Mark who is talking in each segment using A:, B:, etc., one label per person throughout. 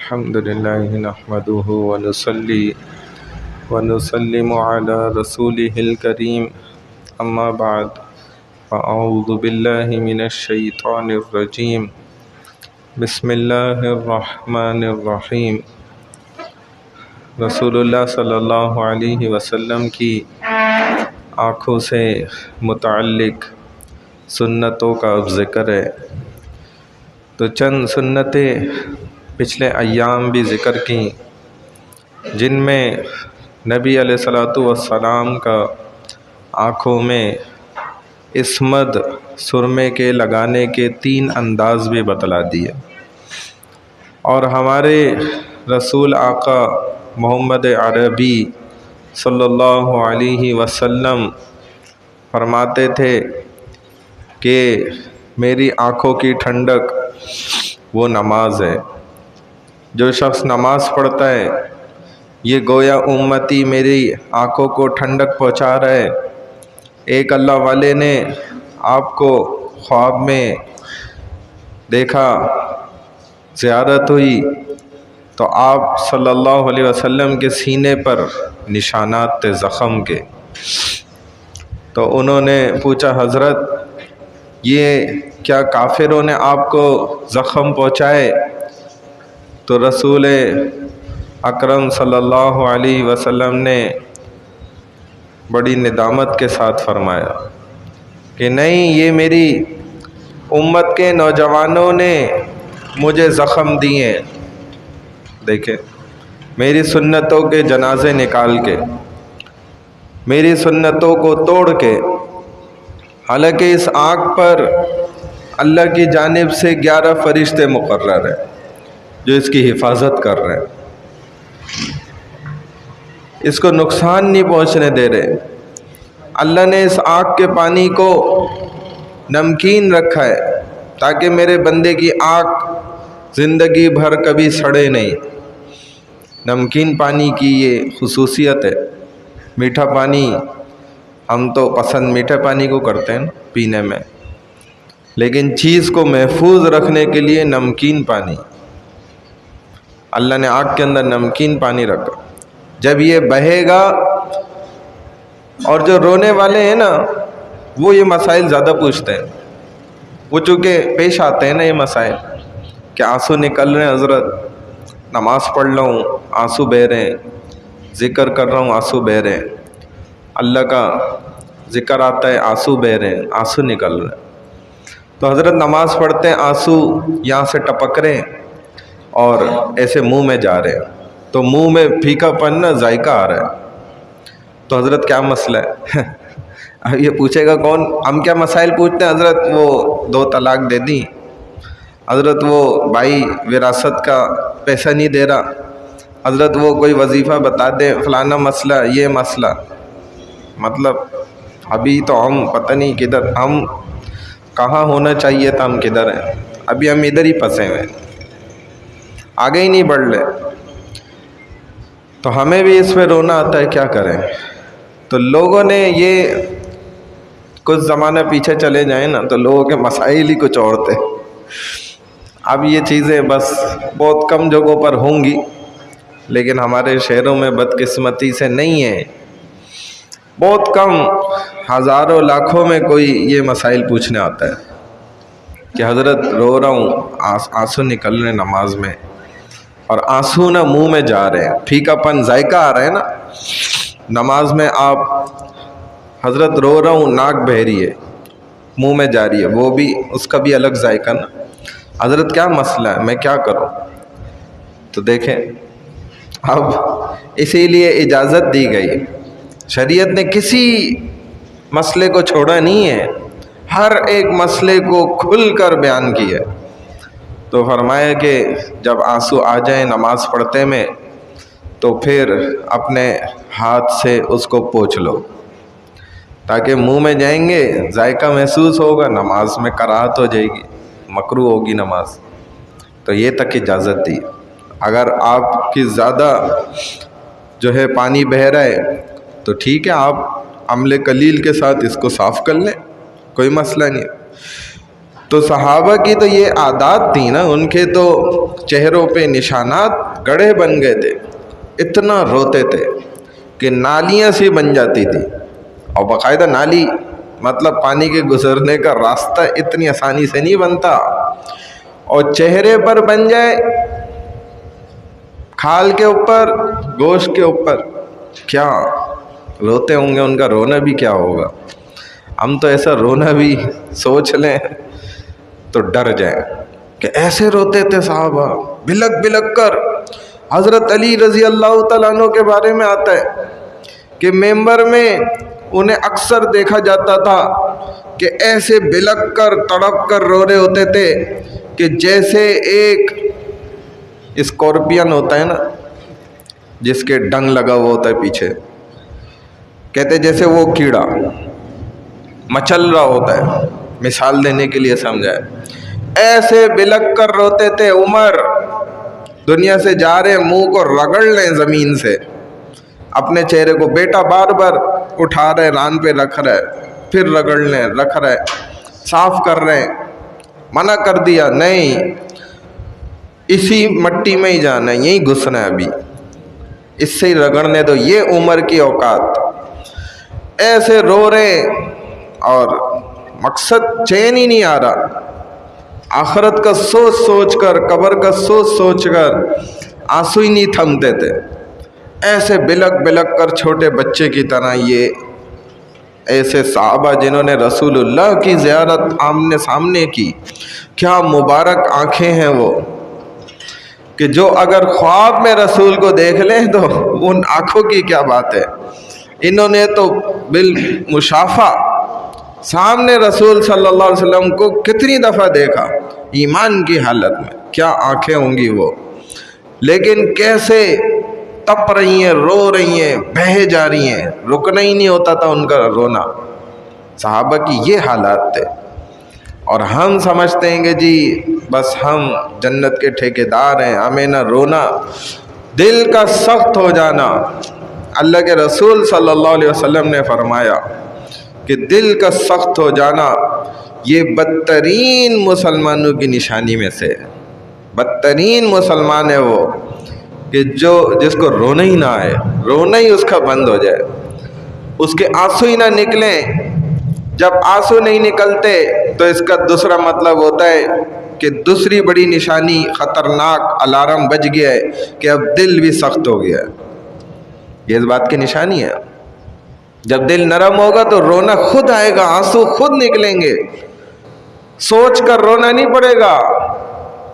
A: الحمد لله نحمده ونصلي ونسلم على رسوله الكريم أما بعد فأعوذ بالله من الشيطان الرجيم بسم الله الرحمن الرحیم۔ رسول اللہ صلی اللہ علیہ وسلم کی آنکھوں سے متعلق سنتوں کا اب ذکر ہے، تو چند سنتیں پچھلے ایام بھی ذکر کیں جن میں نبی علیہ الصلوۃ والسلام کا آنکھوں میں اسمد سرمے کے لگانے کے 3 انداز بھی بتلا دیے، اور ہمارے رسول آقا محمد عربی صلی اللہ علیہ وسلم فرماتے تھے کہ میری آنکھوں کی ٹھنڈک وہ نماز ہے۔ جو شخص نماز پڑھتا ہے یہ گویا امتی میری آنکھوں کو ٹھنڈک پہنچا رہا ہے۔ ایک اللہ والے نے آپ کو خواب میں دیکھا، زیارت ہوئی تو آپ صلی اللہ علیہ وسلم کے سینے پر نشانات تھے زخم کے، تو انہوں نے پوچھا حضرت یہ کیا کافروں نے آپ کو زخم پہنچائے؟ تو رسول اکرم صلی اللہ علیہ وسلم نے بڑی ندامت کے ساتھ فرمایا کہ نہیں، یہ میری امت کے نوجوانوں نے مجھے زخم دیے۔ دیکھیں، میری سنتوں کے جنازے نکال کے، میری سنتوں کو توڑ کے، حالانکہ اس آنکھ پر اللہ کی جانب سے 11 فرشتے مقرر ہیں جو اس کی حفاظت کر رہے ہیں، اس کو نقصان نہیں پہنچنے دے رہے۔ اللہ نے اس آنکھ کے پانی کو نمکین رکھا ہے تاکہ میرے بندے کی آنکھ زندگی بھر کبھی سڑے نہیں۔ نمکین پانی کی یہ خصوصیت ہے۔ میٹھا پانی ہم تو پسند میٹھے پانی کو کرتے ہیں پینے میں، لیکن چیز کو محفوظ رکھنے کے لیے نمکین پانی، اللہ نے آنکھ کے اندر نمکین پانی رکھا۔ جب یہ بہے گا، اور جو رونے والے ہیں نا وہ یہ مسائل زیادہ پوچھتے ہیں، وہ چونکہ پیش آتے ہیں نا یہ مسائل کہ آنسو نکل رہے ہیں حضرت، نماز پڑھ رہا ہوں آنسو بہہ رہے ہیں، ذکر کر رہا ہوں آنسو بہہ رہے ہیں، اللہ کا ذکر آتا ہے آنسو بہہ رہے ہیں، آنسو نکل رہے ہیں۔ تو حضرت نماز پڑھتے ہیں آنسو یہاں سے ٹپک رہے ہیں اور ایسے منہ میں جا رہے ہیں، تو منہ میں پھیکا پن نا ذائقہ آ رہا ہے۔ تو حضرت کیا مسئلہ ہے؟ اب یہ پوچھے گا کون؟ ہم کیا مسائل پوچھتے ہیں؟ حضرت وہ 2 طلاق دے دی، حضرت وہ بھائی وراثت کا پیسہ نہیں دے رہا، حضرت وہ کوئی وظیفہ بتا دیں، فلانا مسئلہ، یہ مسئلہ۔ مطلب ابھی تو ہم پتہ نہیں کدھر، ہم کہاں ہونا چاہیے تھا، ہم کدھر ہیں، ابھی ہم ادھر ہی پھنسے ہوئے، آگے ہی نہیں بڑھ رہے۔ تو ہمیں بھی اس میں رونا آتا ہے، کیا کریں؟ تو لوگوں نے یہ کچھ زمانہ پیچھے چلے جائیں نا تو لوگوں کے مسائل ہی کچھ اور تھے۔ اب یہ چیزیں بس بہت کم جگہوں پر ہوں گی، لیکن ہمارے شہروں میں بدقسمتی سے نہیں ہے، بہت کم، ہزاروں لاکھوں میں کوئی یہ مسائل پوچھنے آتا ہے کہ حضرت رو رہا ہوں، آنسو نکل رہے نماز میں، اور آنسو نہ منہ میں جا رہے ہیں، پھیکا پن ذائقہ آ رہا ہے نا نماز میں۔ آپ حضرت رو رہا ہوں، ناک بہہ رہی ہے، منہ میں جا رہی ہے، وہ بھی اس کا بھی الگ ذائقہ نا۔ حضرت کیا مسئلہ ہے، میں کیا کروں؟ تو دیکھیں، اب اسی لیے اجازت دی گئی، شریعت نے کسی مسئلے کو چھوڑا نہیں ہے، ہر ایک مسئلے کو کھل کر بیان کیا۔ تو فرمایا کہ جب آنسو آ جائیں نماز پڑھتے میں تو پھر اپنے ہاتھ سے اس کو پوچھ لو، تاکہ منہ میں جائیں گے ذائقہ محسوس ہوگا، نماز میں کراہت ہو جائے گی، مکروہ ہوگی نماز۔ تو یہ تک اجازت دی۔ اگر آپ کی زیادہ جو ہے پانی بہہ رہا ہے تو ٹھیک ہے، آپ عمل قلیل کے ساتھ اس کو صاف کر لیں، کوئی مسئلہ نہیں۔ تو صحابہ کی تو یہ عادات تھی نا، ان کے تو چہروں پہ نشانات گڑھے بن گئے تھے، اتنا روتے تھے کہ نالیاں سی بن جاتی تھی، اور باقاعدہ نالی مطلب پانی کے گزرنے کا راستہ اتنی آسانی سے نہیں بنتا، اور چہرے پر بن جائے کھال کے اوپر، گوشت کے اوپر، کیا روتے ہوں گے، ان کا رونا بھی کیا ہوگا۔ ہم تو ایسا رونا بھی سوچ لیں تو ڈر جائیں کہ ایسے روتے تھے صحابہ بلک بلک کر۔ حضرت علی رضی اللہ تعالیٰ عنہ کے بارے میں آتا ہے کہ ممبر میں انہیں اکثر دیکھا جاتا تھا کہ ایسے بلک کر تڑپ کر رو رہے ہوتے تھے کہ جیسے ایک اسکارپین ہوتا ہے نا جس کے ڈنگ لگا ہوا ہوتا ہے پیچھے، کہتے جیسے وہ کیڑا مچل رہا ہوتا ہے، مثال دینے کے لیے سمجھائے، ایسے بلک کر روتے تھے۔ عمر دنیا سے جا رہے، منہ کو رگڑ لیں زمین سے اپنے چہرے کو، بیٹا بار بار اٹھا رہے، ران پہ رکھ رہے، پھر رگڑ لیں، رکھ رہے، صاف کر رہے، منع کر دیا نہیں، اسی مٹی میں ہی جانا ہے، یہی گھسنا ہے، ابھی اس سے ہی رگڑنے دو، یہ عمر کی اوقات۔ ایسے رو رہے اور مقصد چین ہی نہیں آ رہا، آخرت کا سوچ سوچ کر، قبر کا سوچ سوچ کر آنسو ہی نہیں تھمتے تھے، ایسے بلک بلک کر چھوٹے بچے کی طرح۔ یہ ایسے صحابہ جنہوں نے رسول اللہ کی زیارت آمنے سامنے کی، کیا مبارک آنکھیں ہیں وہ، کہ جو اگر خواب میں رسول کو دیکھ لیں تو ان آنکھوں کی کیا بات ہے۔ انہوں نے تو بالمشافہ سامنے رسول صلی اللہ علیہ وسلم کو کتنی دفعہ دیکھا، ایمان کی حالت میں، کیا آنکھیں ہوں گی وہ، لیکن کیسے تپ رہی ہیں، رو رہی ہیں، بہہ جا رہی ہیں، رکنا ہی نہیں ہوتا تھا ان کا رونا۔ صحابہ کی یہ حالات تھے، اور ہم سمجھتے ہیں کہ جی بس ہم جنت کے ٹھیکیدار ہیں، ہمیں نہ رونا، دل کا سخت ہو جانا۔ اللہ کے رسول صلی اللہ علیہ وسلم نے فرمایا کہ دل کا سخت ہو جانا یہ بدترین مسلمانوں کی نشانی میں سے، بدترین مسلمان ہے وہ کہ جس کو رونا ہی نہ آئے، رونا ہی اس کا بند ہو جائے، اس کے آنسو ہی نہ نکلیں۔ جب آنسو نہیں نکلتے تو اس کا دوسرا مطلب ہوتا ہے کہ دوسری بڑی نشانی، خطرناک الارم بج گیا ہے کہ اب دل بھی سخت ہو گیا ہے۔ یہ اس بات کی نشانی ہے، جب دل نرم ہوگا تو رونا خود آئے گا، آنسو خود نکلیں گے، سوچ کر رونا نہیں پڑے گا،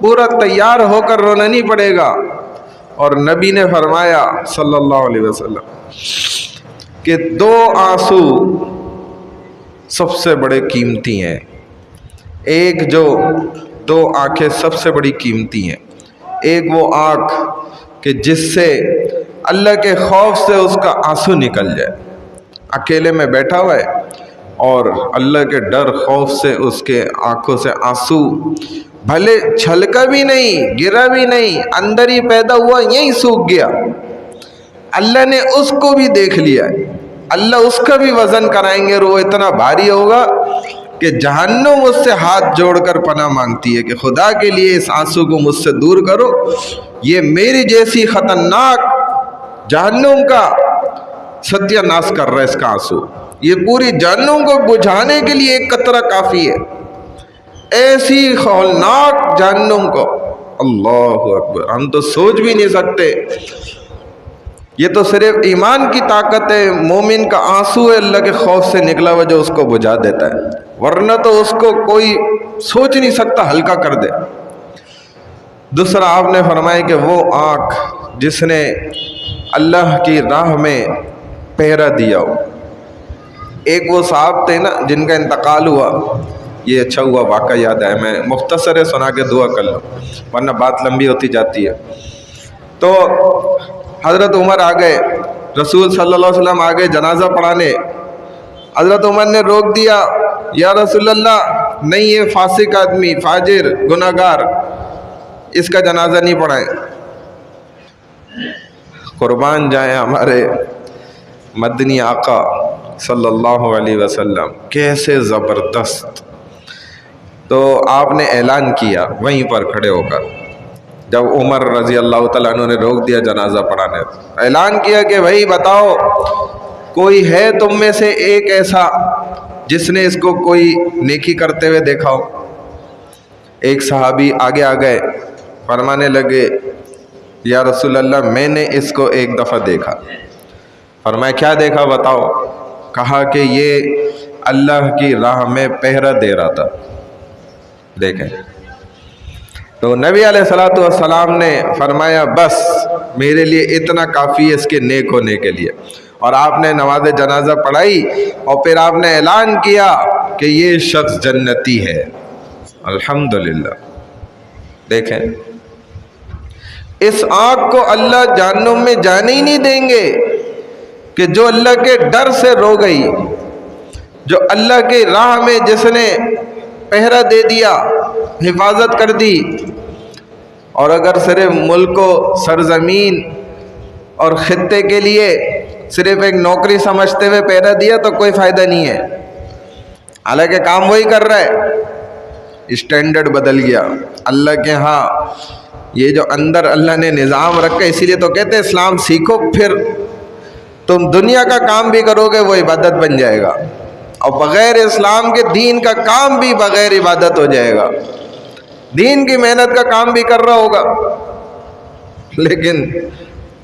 A: پورا تیار ہو کر رونا نہیں پڑے گا۔ اور نبی نے فرمایا صلی اللہ علیہ وسلم کہ دو آنسو سب سے بڑے قیمتی ہیں، ایک جو دو آنکھیں سب سے بڑی قیمتی ہیں، ایک وہ آنکھ کہ جس سے اللہ کے خوف سے اس کا آنسو نکل جائے، اکیلے میں بیٹھا ہوا ہے اور اللہ کے ڈر خوف سے اس کے آنکھوں سے آنسو بھلے چھلکا بھی نہیں، گرا بھی نہیں، اندر ہی پیدا ہوا، یہیں سوکھ گیا، اللہ نے اس کو بھی دیکھ لیا ہے، اللہ اس کا بھی وزن کرائیں گے، اور وہ اتنا بھاری ہوگا کہ جہنم اس سے ہاتھ جوڑ کر پناہ مانگتی ہے کہ خدا کے لیے اس آنسو کو مجھ سے دور کرو، یہ میری جیسی خطرناک جہنم کا ستیہ ناش کر رہا ہے اس کا آنسو، یہ پوری جہنم کو بجھانے کے لیے ایک قطرہ کافی ہے، ایسی ہولناک جہنم کو، اللہ اکبر، ہم تو سوچ بھی نہیں سکتے۔ یہ تو صرف ایمان کی طاقت ہے، مومن کا آنسو ہے اللہ کے خوف سے نکلا ہوا جو اس کو بجھا دیتا ہے، ورنہ تو اس کو کوئی سوچ نہیں سکتا ہلکا کر دے۔ دوسرا آپ نے فرمایا کہ وہ آنکھ جس نے اللہ کی راہ میں پہرا دیا ہو، ایک وہ صاحب تھے نا جن کا انتقال ہوا، یہ اچھا ہوا واقعہ یاد ہے، میں مختصر سنا کے دعا کر لوں ورنہ بات لمبی ہوتی جاتی ہے۔ تو حضرت عمر آ گئے، رسول صلی اللہ علیہ وسلم آ گئے جنازہ پڑھانے، حضرت عمر نے روک دیا، یا رسول اللہ نہیں، یہ فاسق آدمی، فاجر، گناہگار، اس کا جنازہ نہیں پڑھائیں۔ قربان جائیں ہمارے مدنی آقا صلی اللہ علیہ وسلم، کیسے زبردست۔ تو آپ نے اعلان کیا وہیں پر کھڑے ہو کر، جب عمر رضی اللہ تعالیٰ عنہ نے روک دیا جنازہ پڑھانے، اعلان کیا کہ بھائی بتاؤ کوئی ہے تم میں سے ایک ایسا جس نے اس کو کوئی نیکی کرتے ہوئے دیکھا ہو؟ ایک صحابی آگے آ گئے، فرمانے لگے یا رسول اللہ میں نے اس کو ایک دفعہ دیکھا۔ فرمایا کیا دیکھا بتاؤ؟ کہا کہ یہ اللہ کی راہ میں پہرا دے رہا تھا۔ دیکھیں، تو نبی علیہ الصلوۃ والسلام نے فرمایا بس میرے لیے اتنا کافی ہے اس کے نیک ہونے کے لیے، اور آپ نے نماز جنازہ پڑھائی اور پھر آپ نے اعلان کیا کہ یہ شخص جنتی ہے۔ الحمدللہ۔ دیکھیں، اس آنکھ کو اللہ جہنم میں جانے ہی نہیں دیں گے کہ جو اللہ کے ڈر سے رو گئی، جو اللہ کی راہ میں جس نے پہرا دے دیا، حفاظت کر دی۔ اور اگر صرف ملک و سرزمین اور خطے کے لیے صرف ایک نوکری سمجھتے ہوئے پہرا دیا تو کوئی فائدہ نہیں ہے، حالانکہ کام وہی کر رہا ہے، اسٹینڈرڈ بدل گیا۔ اللہ کے ہاں یہ جو اندر اللہ نے نظام رکھا، اسی لیے تو کہتے ہیں اسلام سیکھو، پھر تم دنیا کا کام بھی کرو گے وہ عبادت بن جائے گا، اور بغیر اسلام کے دین کا کام بھی بغیر عبادت ہو جائے گا۔ دین کی محنت کا کام بھی کر رہا ہوگا لیکن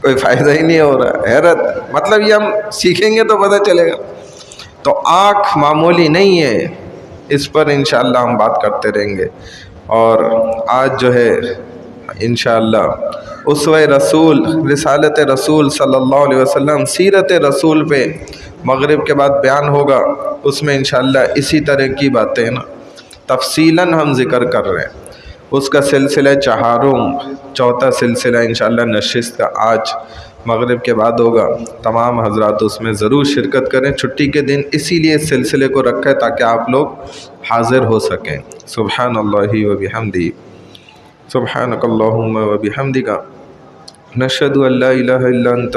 A: کوئی فائدہ ہی نہیں ہو رہا۔ حیرت، مطلب یہ ہم سیکھیں گے تو پتہ چلے گا۔ تو آنکھ معمولی نہیں ہے، اس پر انشاءاللہ ہم بات کرتے رہیں گے۔ اور آج جو ہے انشاءاللہ اسوہ رسول، رسالت رسول صلی اللہ علیہ وسلم، سیرت رسول پہ مغرب کے بعد بیان ہوگا، اس میں انشاءاللہ اسی طرح کی باتیں نا تفصیلاً ہم ذکر کر رہے ہیں۔ اس کا سلسلہ چوتھا سلسلہ انشاءاللہ نشست کا آج مغرب کے بعد ہوگا۔ تمام حضرات اس میں ضرور شرکت کریں، چھٹی کے دن اسی لیے اس سلسلے کو رکھا ہے تاکہ آپ لوگ حاضر ہو سکیں۔ سبحان اللہ و بحمدہ، سبحانک اللہم و بحمدک، نشہد ان لا الہ الا انت